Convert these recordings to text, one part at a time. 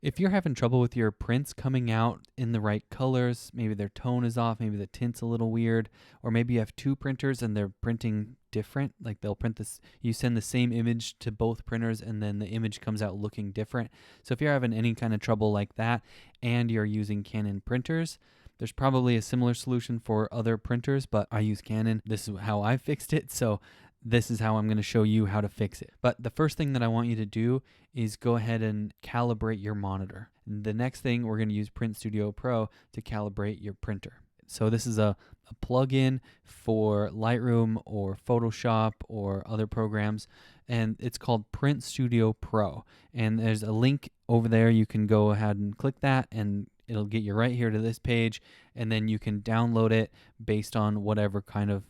If you're having trouble with your prints coming out in the right colors, maybe their tone is off, maybe the tint's a little weird, or maybe you have two printers and they're printing different, like they'll print this, you send the same image to both printers and then the image comes out looking different. So if you're having any kind of trouble like that and you're using Canon printers, there's probably a similar solution for other printers, but I use Canon. This is how I fixed it. So this is how I'm going to show you how to fix it. But the first thing that I want you to do is go ahead and calibrate your monitor. And the next thing, we're going to use Print Studio Pro to calibrate your printer. So this is a plugin for Lightroom or Photoshop or other programs, and it's called Print Studio Pro. And there's a link over there. You can go ahead and click that, and it'll get you right here to this page, and then you can download it based on whatever kind of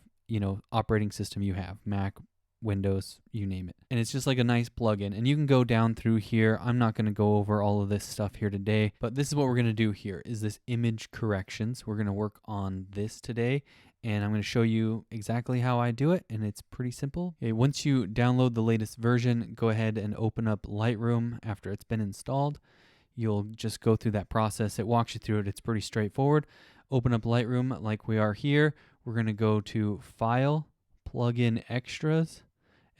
operating system you have, Mac, Windows, you name it. And it's just like a nice plugin. And you can go down through here. I'm not going to go over all of this stuff here today, but this is what we're going to do here is this image corrections. We're going to work on this today, and I'm going to show you exactly how I do it, and it's pretty simple. Okay, once you download the latest version, go ahead and open up Lightroom after it's been installed. You'll just go through that process. It walks you through it. It's pretty straightforward. Open up Lightroom like we are here. We're going to go to File, Plugin Extras,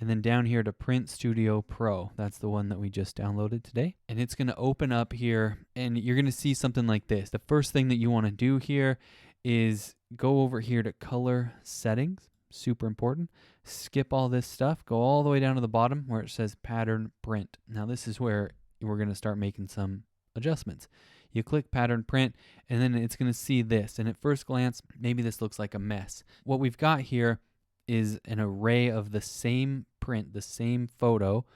and then down here to Print Studio Pro. That's the one that we just downloaded today. And it's going to open up here, and you're going to see something like this. The first thing that you want to do here is go over here to Color Settings. Super important. Skip all this stuff. Go all the way down to the bottom where it says Pattern Print. Now this is where we're going to start making some adjustments. You click Pattern Print, and then it's going to see this. And at first glance, maybe this looks like a mess. What we've got here is an array of the same print, the same photo,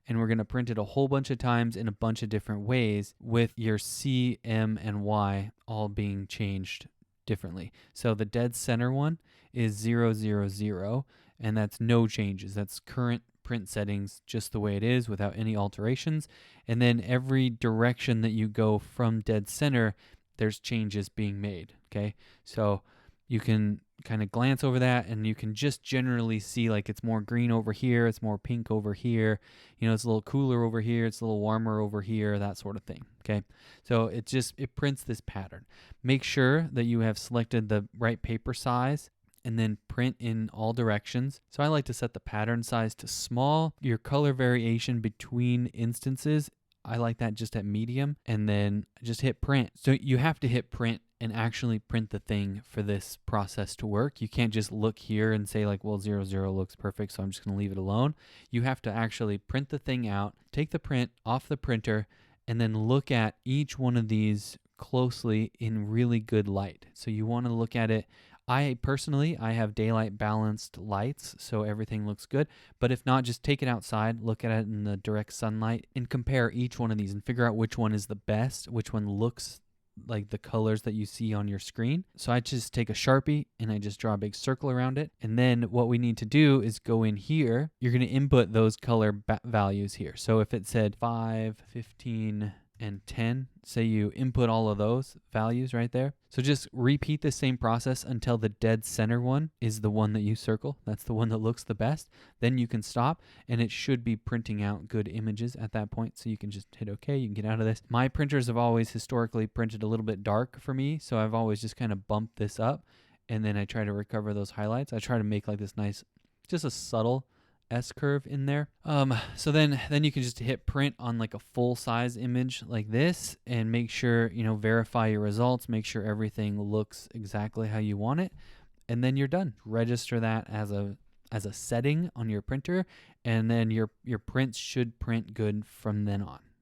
and we're going to print it a whole bunch of times in a bunch of different ways with your C, M, and Y all being changed differently. So the dead center one is 0, 0, 0, and that's no changes. That's current print settings just the way it is without any alterations. And then every direction that you go from dead center, there's changes being made. Okay, so you can kind of glance over that and you can just generally see like it's more green over here, it's more pink over here, it's a little cooler over here, it's a little warmer over here, that sort of thing. Okay, so it prints this pattern. Make sure that you have selected the right paper size and then print in all directions. So I like to set the pattern size to small. Your color variation between instances, I like that just at medium, and then just hit print. So you have to hit print and actually print the thing for this process to work. You can't just look here and say like, well, 0, 0 looks perfect, so I'm just gonna leave it alone. You have to actually print the thing out, take the print off the printer, and then look at each one of these closely in really good light. So you wanna look at it. I personally have daylight balanced lights, so everything looks good. But if not, just take it outside, look at it in the direct sunlight, and compare each one of these and figure out which one is the best, which one looks like the colors that you see on your screen. So I just take a Sharpie and I just draw a big circle around it. And then what we need to do is go in here. You're going to input those color values here. So if it said 5, 15, and 10, say you input all of those values right there. So just repeat the same process until the dead center one is the one that you circle. That's the one that looks the best. Then you can stop, and it should be printing out good images at that point. So you can just hit OK, you can get out of this. My printers have always historically printed a little bit dark for me, so I've always just kind of bumped this up, and then I try to recover those highlights. I try to make like this nice, just a subtle S-curve in there. So then you can just hit print on like a full size image like this and make sure, verify your results, make sure everything looks exactly how you want it, and then you're done. Register that as a setting on your printer, and then your prints should print good from then on.